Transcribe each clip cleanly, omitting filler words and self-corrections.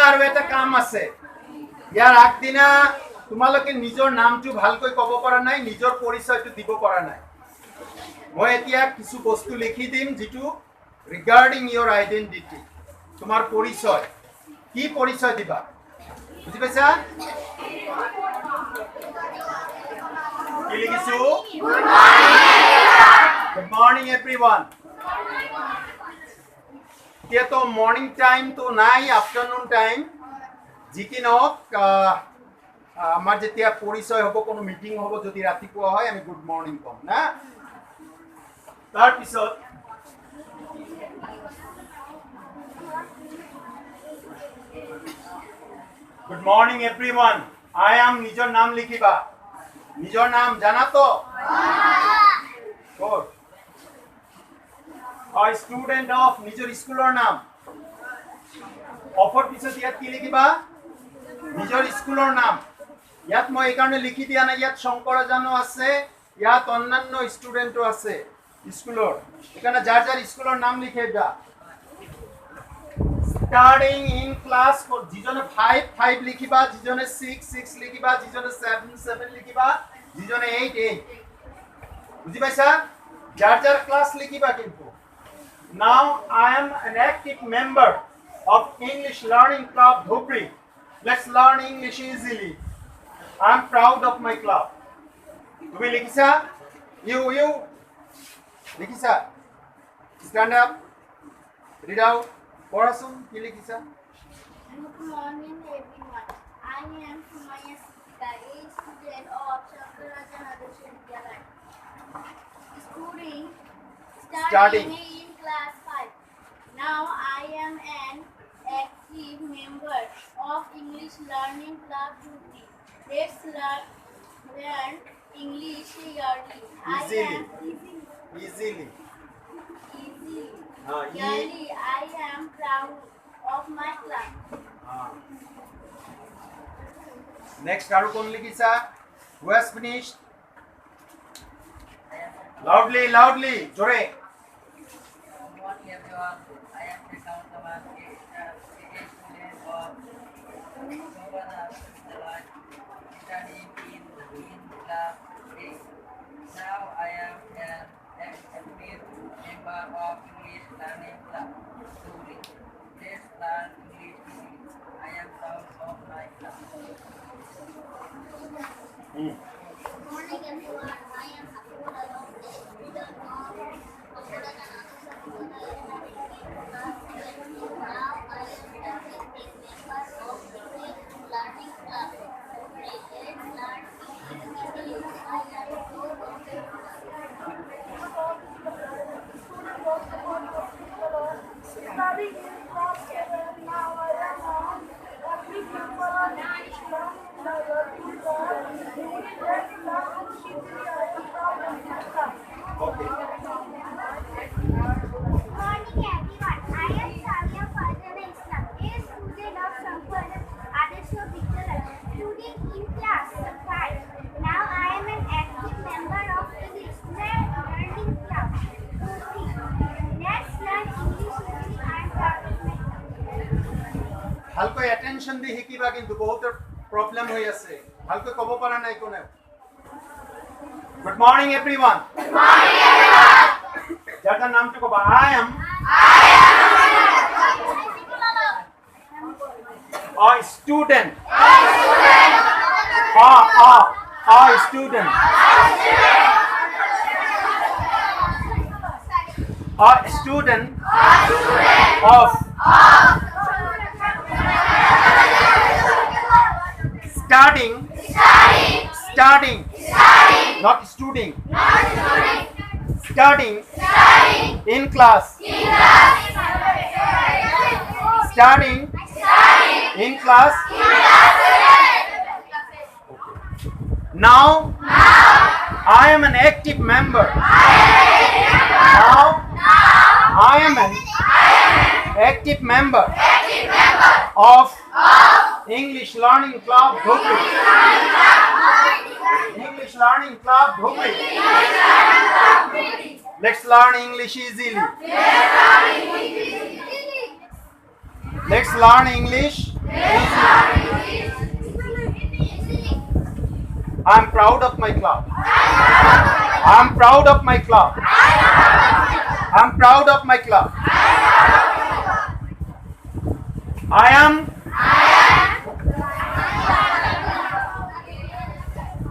আৰু এটা কাম আছে ইয়াৰ আগদিনা তোমালোকে নিজৰ নামটো ভালকৈ ক'ব পৰা নাই নিজৰ পৰিচয়টো দিব পৰা নাই মই এতিয়া কিছু বস্তু লিখি দিম যেটো ৰিগাৰ্ডিং ইয়োৰ আইডেন্টিটি তোমাৰ পৰিচয় কি পৰিচয় দিবা বুজি পাইছা কি লিখিছো গুড মৰ্নিং এভৰিৱান এতিয়া তো মৰ্নিং টাইম তো নাই আফটারনুন টাইম যিকি নহওক আমাৰ যেতিয়া পৰিচয় হ'ব কোনো মিটিং হ'ব যদি ৰাতিপুৱা হয় আমি গুড মৰ্নিং কম না তাৰ পিছত good morning everyone I am নিজৰ নাম লিখিবা নিজৰ নাম জানা তো গুড a student of নিজৰ স্কুলৰ নাম অফৰ পিছত ইয়াত কি লিখিবা নিজৰ স্কুলৰ নাম ইয়াত মই এই কাৰণে লিখি দিয়া নাই ইয়াত শংকৰজানো আছে ইয়াত অন্যান্য ষ্টুডেন্টও আছে স্কুলৰ এখানে যাৰ যাৰ স্কুলৰ নাম লিখিবা স্টার্টিং ইন ক্লাস যিজনে 5 5 লিখিবা যিজনে 6 6 লিখিবা যিজনে 7 7 লিখিবা যিজনে 8 8 বুজি পাইছা যাৰ যাৰ ক্লাস লিখিবা কিন্তু Now I am an active member of English Learning Club Dhupri. Let's learn English easily. I am proud of my club. Tumi likhisa? You. Likhisa? Stand up. Read out. Porasun, ki likhisa? Good morning everyone. I am Sumaya Sita, a student of Shankarajan Adarsh Vidyalaya. Starting in class 5. Now I am an active member of English Learning Club Dhupri. Let's learn English early. Easily. Early. I am proud of my class. Next, Karu kon likhisa? Who has finished? Loudly, jore. Good morning everyone. I am Srikant Kumar, a student of Shankarajan Vidyalaya, studying in class 8. Now I am an active member of English Learning Club Dhupri. Let's learn English easily. I am proud of my class. Good morning everyone. I am Atul Alom, a student of Shankarajan Adarsh Vidyalaya. Now I am a member of English Learning Club. Let's learn English. I am proud of my class. Studying in class 7, now I am an active member of English Learning Club. Let's learn English. I am proud of my class. Okay. Good morning everyone. I am Samia Fazana Islam, a student of Shankarajan Adarsh Vidyalaya, studying in class 5. Now I am an active member of English Learning Club Dhupri. Let's learn English easily. I am proud of my class. ভালকৈ attention দি শিকিবা কিন্তু বহুতৰ problem হৈ আছে ভালকৈ ক'ব পৰা নাই কোনে good morning everyone good morning everyone যাৰ নামটো ক'বা I am a student a student of starting not studying starting in class starting in class now I am an active member now I am an active member of English Learning Club Dhupri. English Learning Club Dhupri. Let's learn English easily. Let's learn English I'm proud of my club. I'm proud of my club. I'm proud of my club. I am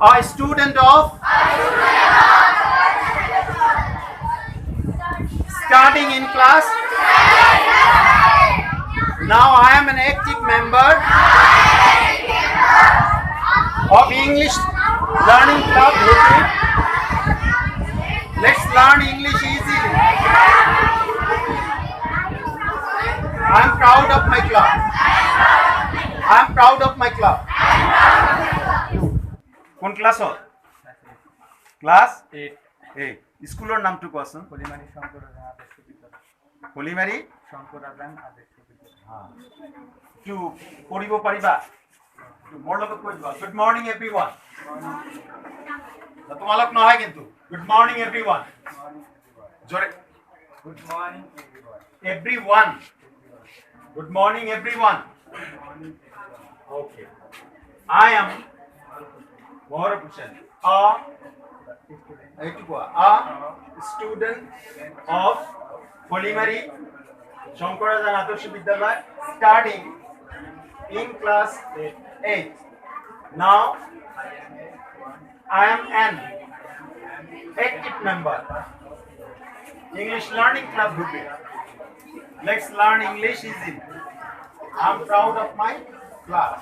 a student of starting in class. Now I am an active member of English learning club. Let's learn English easily. I'm proud of my club. I'm proud of my club. কোন class class 8 স্কুলের নামটো কোৱাচোন কলিমাৰী শংকৰ ৰাজান আদৰ্শ বিদ্যালয় কলিমাৰী শংকৰ ৰাজান আদৰ্শ বিদ্যালয় একটু পঢ়িব পাৰিবা মোৰ লগত কৈ দিবা গুড মৰ্নিং এভৰিৱান তোমালোক নহয় কিন্তু গুড মৰ্নিং এভৰিৱান জোৰে good morning everyone good morning everyone okay I am more option a student of Polimari Shankar Rajan Adarsh Vidyalaya studying in class 8. Now I am an active member English Learning Club group. Let's learn English easily. I am proud of my class.